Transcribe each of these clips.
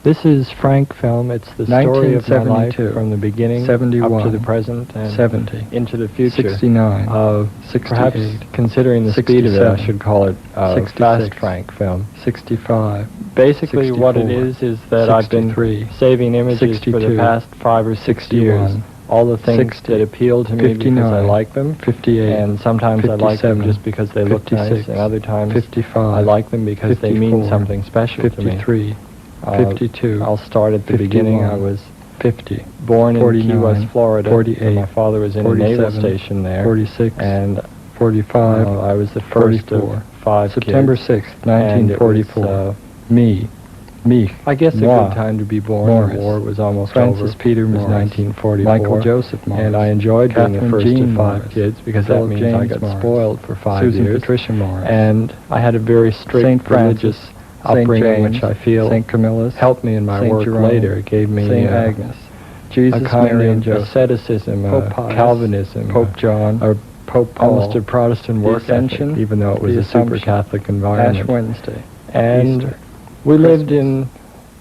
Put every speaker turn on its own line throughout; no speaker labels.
This is Frank film. It's the story of my life from the beginning
71,
up to the present and
70,
into the future.
69, 68,
perhaps considering the speed of it, I should call it fast Frank film.
65.
Basically
64,
what it is that
63,
I've been saving images
62,
for the past 5 or 6
61,
years. All the things
60,
that appeal to me
59,
because I like them,
58,
and sometimes I like them just because they look
56,
nice, and other times
55,
I like them because
54,
they mean something special to me.
53, 52.
I'll start at the
51,
beginning. I was
50,
born
49,
in Key West, Florida.
48,
My father was in a naval station there.
46,
and
45,
I was the first
44,
of 5
September
kids.
6th, 1944. Me.
I guess a
Moi,
good time to be born.
Morris,
The war was almost
Francis
over.
Peter
It was
Morris,
1944.
Michael Joseph Morris,
And I enjoyed being the
Catherine
first
Jean
of 5
Morris,
kids because
Philip
that means I
James
got
Morris,
spoiled for 5
Susan
years.
Patricia Morris,
And I had a very strict
Saint Francis,
religious
Saint
upbringing,
James,
which I feel
Saint Camillus,
helped me in my
Saint
work
Jerome,
later. It gave me
Saint Agnes, Jesus,
a kind
Mary,
of
and Joseph,
asceticism,
Pope Pius,
Calvinism,
Pope John,
or
Pope Paul,
almost a Protestant work ethic,
Ascension,
even though it was
the
a super
Assumption,
Catholic
Ash
environment.
Wednesday,
And
Easter,
we lived
Christmas,
in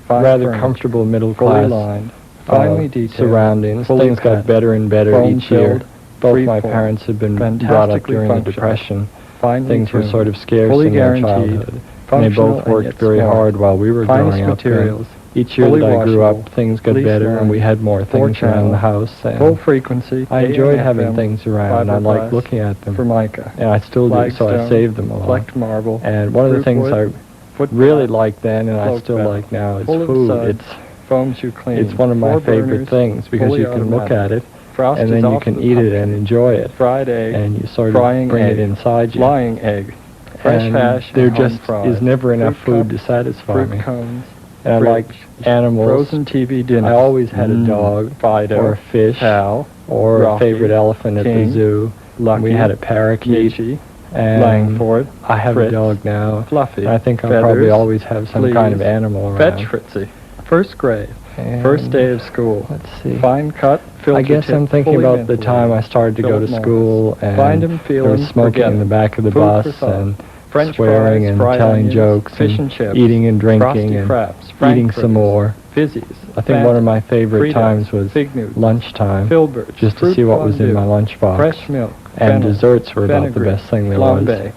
fine
rather
furniture,
comfortable middle
fully
class
lined, finely detailed,
surroundings.
fully
Things got
packed,
better and better each year.
foam-filled,
Both my
free-form,
parents had been brought up
fantastically
during the
functional,
Depression.
finely
Things were
tuned,
sort of scarce
fully
in their
guaranteed,
childhood. And they
functional
both
and
worked
yet
very
smart,
hard while we were
finest
growing up.
materials,
Each year
fully
that I grew
washable,
up, things got
leaf
better and
lined,
we had more things around
channel,
the house. And
full frequency,
I enjoyed
AM,
having
FM,
things around, and I liked
fiberglass,
looking at them.
Formica,
And I still do, so I
flagstone,
saved them a lot.
flecked marble,
And one of the
fruit
things
wood,
I
foot
really
bath,
liked then, and I
cloak
still
bath,
like now, is
full of
food.
suds, foams you clean,
It's one of my
4
favorite
burners,
things because
fully
you can look
automatic,
at it,
frosted
and then you
off
can
the
eat it
pumpkin,
and enjoy it.
fried egg,
And you sort of
frying
bring
egg,
it inside you.
flying egg, fresh
And
hash,
there
and home
just
fries,
is never enough
fruit
food to
cup,
satisfy
fruit
me.
cones,
And I like
fridge,
animals.
frozen TV dinner.
I always had a dog,
Fido,
or a fish,
Hal,
or
Rocky,
a favorite elephant at
King,
the zoo.
Lucky,
We had a parakeet.
Nietzsche,
And
Langford,
I have
Fritz,
a dog now.
Fluffy,
And I think I'll
Feathers,
probably always have some kind of
Fleas,
animal around.
Fetch Fritzy, first grade,
And
first day of school,
let's see.
fine cut, filter
I guess
tip,
I'm thinking
fully
about the
ventilated.
time I started to go to
Philip
school,
Morris.
and
Find 'em,
there
feel
was
'em,
smoking
forget
in the
'em.
back of the
Food
bus,
for thought.
and
French
swearing
fries,
and
fried
telling
onions,
jokes,
fish
and
and chips,
eating and drinking,
frosty
and
crabs,
eating some more.
Fizzies,
I think one of my favorite
Fritos,
times was
fig Newtons,
lunchtime,
filberts,
just to
fruit
see what was in
fondue,
my lunchbox.
fresh milk,
And
fennel,
desserts were about the
fenugreek,
best thing there was.
flambe,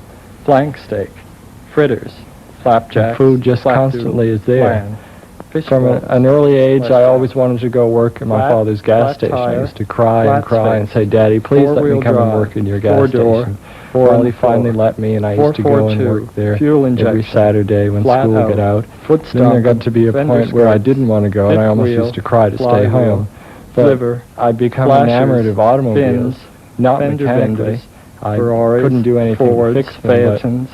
flank steak, fritters, flapjacks,
Food just
flapdoodle,
constantly is there.
flan, fish
From
balls,
an early age,
flesh
I
out,
always wanted to go work at my
flat-
father's gas
flat
station. I
tire,
used to cry
flat
and cry and
space,
say, "Daddy, please let me
four-wheel
come and
drive,
work in your gas
four-door,
station."
four
Well,
on
he
the floor,
finally let me, and I used to go and
442,
work there
fuel
every
injection,
Saturday when
flat
school
out,
got out.
foot
Then there got
stomping,
to be a
fender
point where I
skirts,
didn't want to go, and I
fifth
almost
wheel,
used to cry to stay
flywheel,
home. But
liver,
I'd become
flashers,
enamored of automobiles,
fins,
not
fender
mechanically.
benders,
I
Ferraris,
couldn't do anything
Fords,
to fix them, but
Phaetons,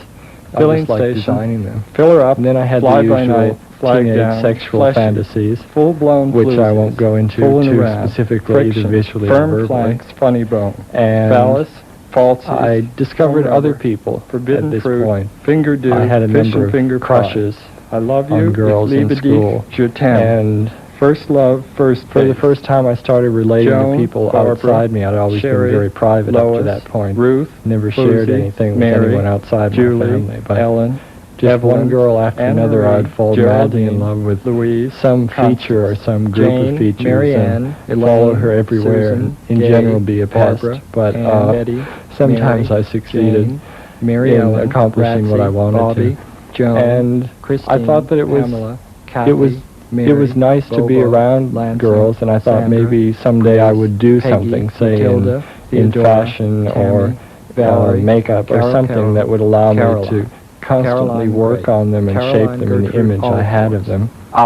I
filling
just liked
station,
designing them.
filler up,
And then I had
fly
the
by
usual
night, flag
teenage
down,
sexual
fleshy,
fantasies,
full-blown
which I
floozies,
won't go into
fooling
too
around,
specifically,
friction,
either visually or
firm
verbally.
flanks, funny bone,
And
phallus, falsies,
I discovered
foam
other
rubber,
people
forbidden
at this
fruit,
point.
finger dew,
I had a
fish
number
and finger
of
pie.
crushes
I love
on
you,
girls in
liebe
school.
dich, je t'aime.
And
First love, first
for the
base.
first time I started relating
Joan,
to people
Barbara,
outside me. I'd always
Sherry,
been very private up
Lois,
to that point.
Ruth,
Never shared
Lucy,
anything with
Mary,
anyone outside
Julie,
my family. But
Ellen,
just
Evelyn,
one girl after
Anne
another,
Marie,
I'd fall madly in
Geraldine,
love with
Louise,
some
Constance,
feature or some group
Jane,
of features,
Marianne,
and follow
Elaine,
her everywhere,
Susan,
and in
Gay,
general be a pest.
Barbara,
But
Ann, Betty,
sometimes
Mary,
I succeeded
Jane, Mary
in
Ellen,
accomplishing what
Ratsy,
I wanted
Bobby,
to.
Joan,
And
Christine,
I thought that it was
Pamela, Kathy, Mary,
it was nice to be
Bobo,
around
Lansing,
girls, and I thought
Sandra,
maybe someday I
Grace,
would do
Peggy,
something, say
Matilda,
in
Theodora,
fashion or
Tammy, Valerie,
makeup or
Carol,
something
Carol,
that would allow me
Caroline,
to constantly
Caroline
work
Gray,
on them and
Caroline
shape them in the
Gertrude
image I had of them. I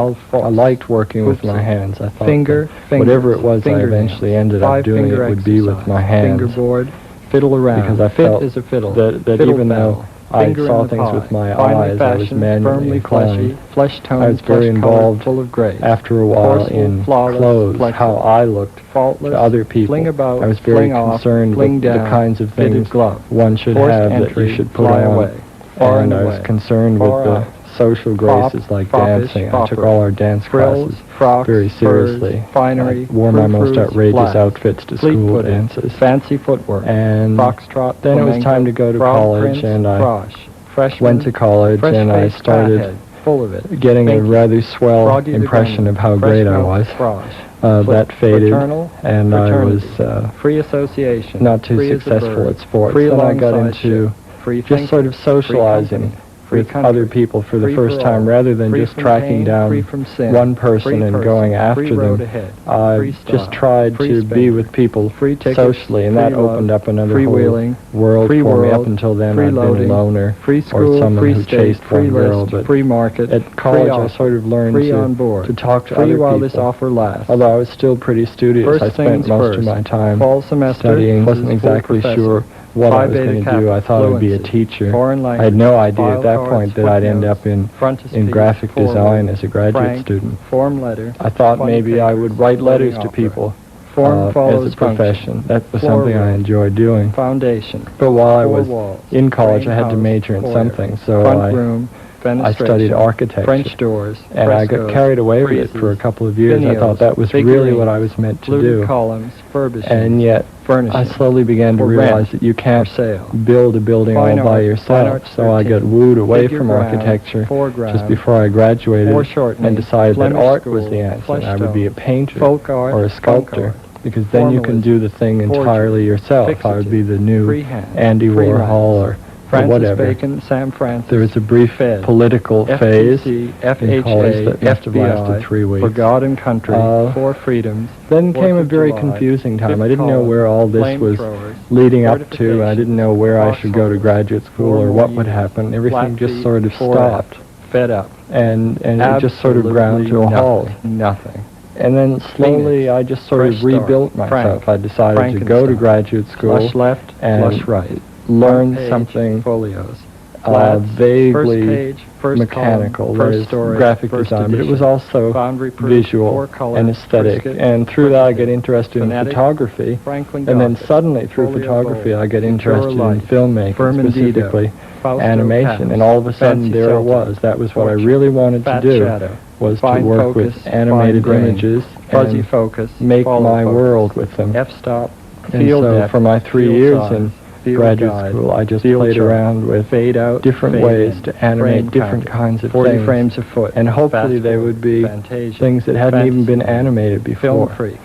liked working with my hands. I thought
Finger,
that whatever it was I
fingernails,
eventually ended up doing, it
five-finger
would be with
exercise,
my hands.
Fingerboard, fiddle around.
Because I
Fit
felt
is a fiddle.
that
Fiddle
even though
battle.
I
Finger
saw
in the
things
pie.
with my
Finely
eyes, I was
fashioned,
manually
firmly
inclined.
fleshy, flesh toned,
I was very involved
full of grace.
After a while
Forceful,
in
flawless,
clothes,
flexible.
how I looked
Faultless,
to other people.
fling about,
I was very
fling off,
concerned
fling
with
down,
the kinds of
fitted
things
glove.
one should
Forced
have that
entry,
you should put
fly
on.
away, far
And
and
I was
away,
concerned with
far
the
out.
social
Fop,
graces like
foppish,
dancing. I took
fopper.
all our dance
Frills,
classes
frocks,
very
furs,
seriously.
finery,
I wore my most
frou-frous,
outrageous
black,
outfits to
fleet
school
footed,
dances.
fancy footwork,
And
foxtrot,
then it was
flamenco,
time to go to
frog
college,
prince,
and I
frosh, freshman,
went to college, and I
fresh-faced
started
fathead, full of it.
getting a
Thank you.
rather swell
Froggy the
impression
Granny,
of how
fresh
great I
milk
was.
frosh,
That faded,
fraternal,
and I was
fraternity, free association,
not too
free as a
successful
bird,
at sports.
free
Then I got
alongside
into
ship, free
just
thinking,
sort of
free
socializing
company, free
with
country,
other people for the
free
first
for
time,
all,
rather than
free
just
from
tracking
pain,
down
free from sin,
one person
free
and
person,
going
free
after
road
them.
ahead,
I
free
just
style,
tried
free
to be
spender,
with people
free tickets,
socially, and that
free love,
opened up another
free
whole
wheeling,
world
free
for me. Up
world,
until then,
free
I'd been a
loading,
loner
free
or
school,
someone
free
who
state,
chased
free
one girl,
list,
but
free market,
at college I sort of learned
free on board,
to talk to
free
other
while
people.
this offer lasts.
Although I was still pretty studious,
First
I spent
things
most of
first.
my time
Fall semester,
studying. Wasn't
full
exactly
professor.
sure what
Phi
I was
Beta
going to
Kappa,
do. I thought I'd be a
fluency,
teacher.
foreign
I had no
languages,
idea at that
file
point
cards,
that I'd end
footnotes,
up in
frontispiece,
graphic
forward,
design as a graduate
Frank,
student.
form letter,
I thought
20
maybe I
papers,
would write letters
floating
to
opera.
people
Form
as
follows
a profession.
function.
That was
Floor
something I
room.
enjoyed doing.
Foundation.
But while I
Four
was
walls,
in college,
frame
I had to
house,
major in
foyer,
something, so
front room,
I
fenestration,
studied architecture.
French doors,
And I got
frescoes,
carried away with it
friezes,
for a couple of years. I
finials,
thought that was really what I was meant to
fluted
do.
columns, furbishings,
And yet,
furnishings,
I slowly began to
for
realize
rent,
that you can't
for sale.
build a building
Fine
all by
art, fine
yourself.
arts
So I got
13,
wooed away
figure
from
ground,
architecture
foreground,
just before I graduated
foreshortening,
and decided that
Flemish
art
school,
was the answer.
flesh
And I would be a
tone,
painter
folk art,
or a
funk
sculptor,
art,
because then you can do the thing entirely yourself. I would be the new
freehand,
Andy Warhol or
Francis
whatever.
Bacon, Sam Francis.
There was a brief
Fed,
political phase
FTC,
in college
FHA,
that must have lasted
FBI,
3 weeks.
For God and Country, For Freedoms.
Then
4th
came a
of
very
July,
confusing time.
fifth
I didn't know
column,
where all this was
flamethrowers,
leading up to, and I
fortifications,
didn't know where I should go to
foxholes,
graduate school
4
or
more
what would
years,
happen. Everything
flat
just
feet,
sort of
4
stopped,
fed up.
and it just sort of ground to a halt.
Nothing.
And then slowly I just sort
Fresh
of
start.
rebuilt myself. I decided to go to
Frankenstein.
graduate school
Flush left,
and
flush right.
learn
Front page,
something
folios. Flats,
vaguely
first page, first
mechanical,
column,
that
first
is
story,
graphic
first
design, but it was
edition.
also
Boundary proof,
visual
four color,
and aesthetic.
brisket,
And through that I got
brisket,
interested in
phonetic,
photography,
Franklin
and then
Gothic,
suddenly through
folio
photography
bold,
I got
Ventura
interested in
light,
filmmaking,
Bermandido,
specifically
Fausto
animation,
Caps,
and all of a sudden
Fancy
there it
Celtic,
was. That was what I
Vulture,
really wanted to
fat
do,
shadow,
was to
fine
work
focus,
with animated
fine grain,
images
fuzzy
and
focus,
make
follow
my
focus,
world with them.
F-stop,
And
field
so
depth,
for my 3
field
years
size,
in
field
graduate
guide,
school, I just
field
played
chart,
around with
fade out,
different
fade
ways
in,
to animate
frame
different
counter,
kinds of
40
things.
frames a foot,
And hopefully
fast
they
forward,
would be
Fantasia,
things that hadn't even been
fantasy,
animated
film
before.
freak,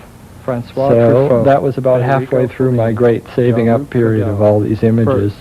Francois
So
Truffaut,
that was about
Federico
halfway through my
Fellini,
great saving up
Jean-Luc
period
Godard.
of all these images.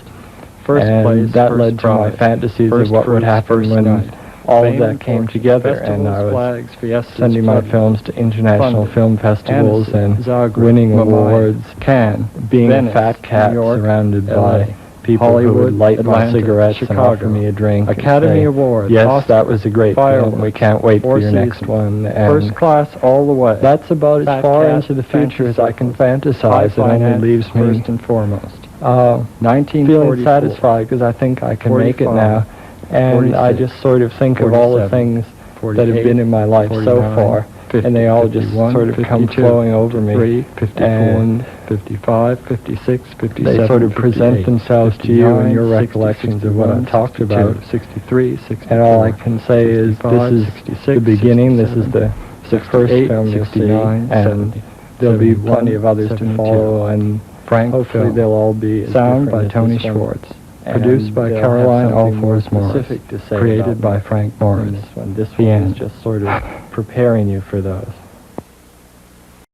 First
And
place,
that
first
led to my
prize,
fantasies
first
of what would
cruise,
happen
first
when
night.
all of
Fame
that
and
came
fortune,
together,
festivals,
and I was
flags, fiestas,
sending my
floodlights,
films to international
London,
film festivals
Annecy,
and
Zagreb,
winning
Mumbai,
awards,
Cannes,
being
Venice,
a fat cat
New York,
surrounded
LA,
by people
Hollywood,
who would light my
Atlanta,
cigarettes and offer
Chicago,
me a drink. and
Academy
say,
Awards,
yes,
Oscar,
that was a great film. We
fireworks,
can't wait for
4
your next
seasons,
one. And
first class all the way.
that's about as
Fat
far
cat,
into the future
fancy
as I can
circles, high
fantasize. It only
finance,
leaves me
first and foremost.
feeling
1944,
satisfied because I think I can make it
45,
now. And I
46,
just sort of think of all the
47,
things
48,
that have been in my life so
49,
far,
50,
and they all just
51,
sort of come
52,
flowing over me.
53, 54,
And
55, 56, 57,
they sort of present
58,
themselves to you in your
59, 60,
recollections of what
61,
I've talked
62,
about.
63, 64,
And all I can say is
65,
this is
66,
the beginning, this is
67,
the first
68,
film you'll see,
69,
and
70,
there'll be
71,
plenty of others to
72.
follow, and
Frank
hopefully
Film.
they'll all be as
Sound
different
by
as
Tony
this one.
Schwartz.
And
Produced by
they'll
Caroline
have something more
Mouris.
specific to say
Created
about
by
me
Frank
in
Mouris.
this one. This
The
one
end.
is just sort of preparing you for those.